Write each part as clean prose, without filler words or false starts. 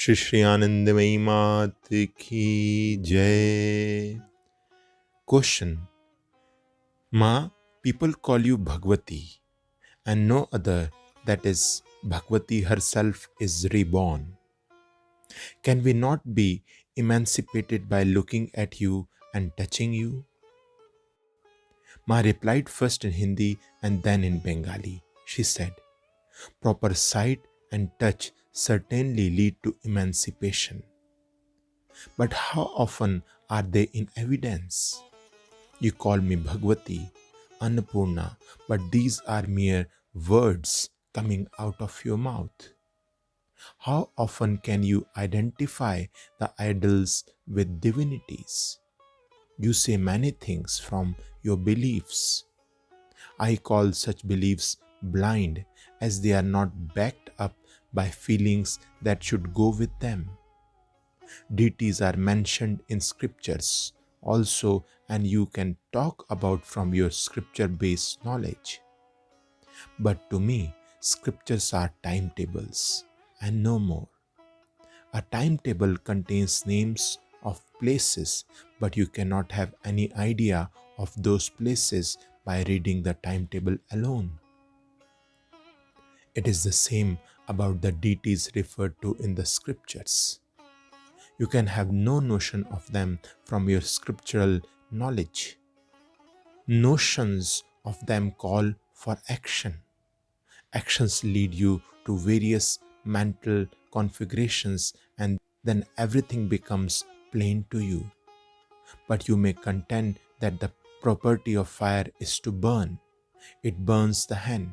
Sri Sri Anandamayi Mat Ki Jai. Question. Ma, people call you Bhagwati and no other, that is, Bhagwati herself is reborn. Can we not be emancipated by looking at you and touching you? Ma replied first in Hindi and then in Bengali. She said, proper sight and touch certainly lead to emancipation. But how often are they in evidence? You call me Bhagwati, Annapurna, but these are mere words coming out of your mouth. How often can you identify the idols with divinities? You say many things from your beliefs. I call such beliefs blind as they are not backed up by feelings that should go with them. Deities are mentioned in scriptures also, and you can talk about from your scripture based knowledge. But to me, scriptures are timetables and no more. A timetable contains names of places, but you cannot have any idea of those places by reading the timetable alone. It is the same about the deities referred to in the scriptures. You can have no notion of them from your scriptural knowledge. Notions of them call for action. Actions lead you to various mental configurations, and then everything becomes plain to you. But you may contend that the property of fire is to burn. It burns the hand,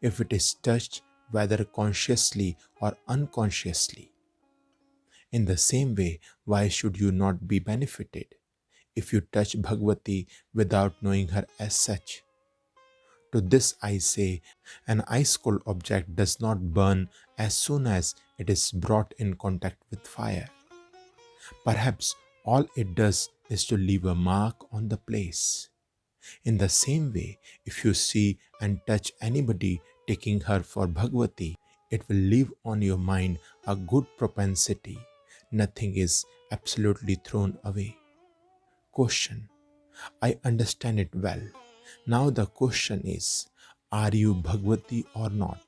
if it is touched, whether consciously or unconsciously. In the same way, why should you not be benefited if you touch Bhagwati without knowing her as such? To this I say, an ice cold object does not burn as soon as it is brought in contact with fire. Perhaps all it does is to leave a mark on the place. In the same way, if you see and touch anybody taking her for Bhagwati, it will leave on your mind a good propensity. Nothing is absolutely thrown away. Question. I understand it well. Now the question is, are you Bhagwati or not?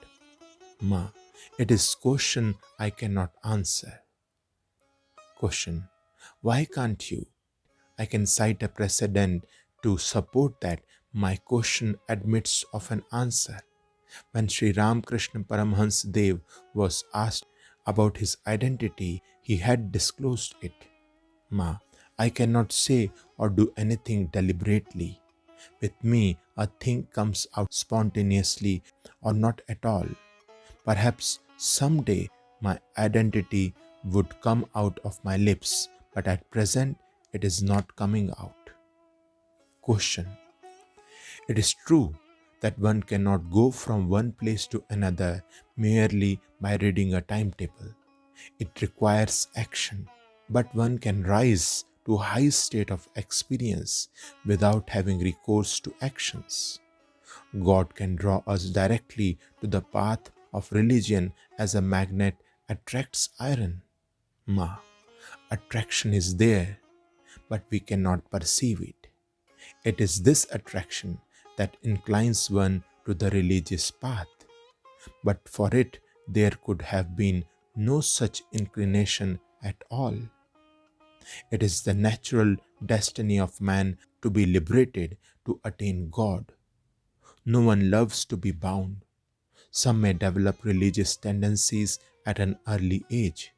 Ma, it is question I cannot answer. Question. Why can't you? I can cite a precedent to support that my question admits of an answer. When Sri Ramakrishna Paramhans Dev was asked about his identity, he had disclosed it. Ma, I cannot say or do anything deliberately. With me, a thing comes out spontaneously or not at all. Perhaps someday my identity would come out of my lips, but at present it is not coming out. Question. It is true that one cannot go from one place to another merely by reading a timetable. It requires action, but one can rise to a high state of experience without having recourse to actions. God can draw us directly to the path of religion as a magnet attracts iron. Ma, attraction is there, but we cannot perceive it. It is this attraction that inclines one to the religious path. But for it, there could have been no such inclination at all. It is the natural destiny of man to be liberated, to attain God. No one loves to be bound. Some may develop religious tendencies at an early age.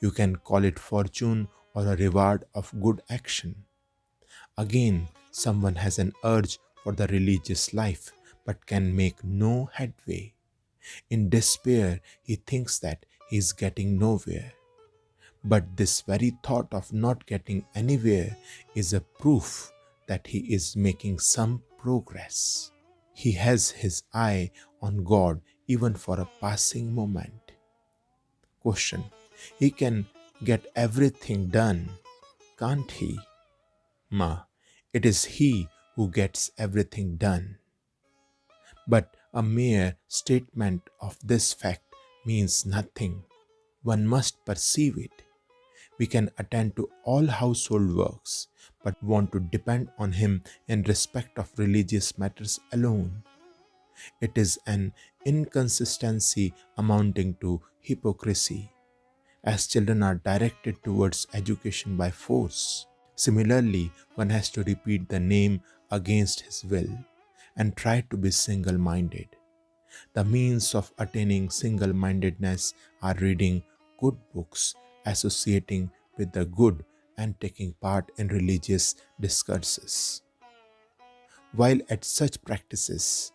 You can call it fortune or a reward of good action. Again, someone has an urge for the religious life but can make no headway. In despair, he thinks that he is getting nowhere. But this very thought of not getting anywhere is a proof that he is making some progress. He has his eye on God even for a passing moment. Question. He can get everything done, can't he? Ma, it is he who gets everything done. But a mere statement of this fact means nothing. One must perceive it. We can attend to all household works, but want to depend on him in respect of religious matters alone. It is an inconsistency amounting to hypocrisy, as children are directed towards education by force. Similarly, one has to repeat the name against his will and try to be single minded. The means of attaining single mindedness are reading good books, associating with the good, and taking part in religious discourses. While at such practices,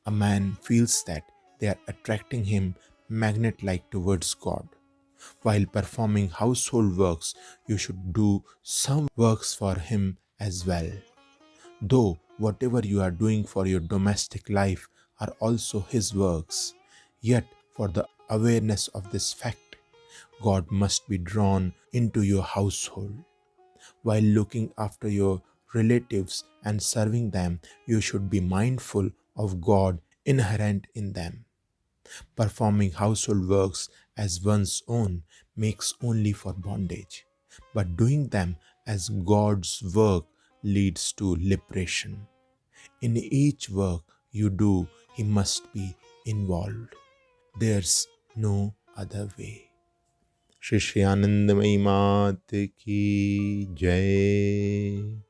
a man feels that they are attracting him magnet like towards God. While performing household works, you should do some works for him as well. Though whatever you are doing for your domestic life are also his works, yet for the awareness of this fact, God must be drawn into your household. While looking after your relatives and serving them, you should be mindful of God inherent in them. Performing household works as one's own makes only for bondage, but doing them as God's work leads to liberation. In each work you do, He must be involved. There's no other way. Sri Sri Anandamayi Mat ki Jai.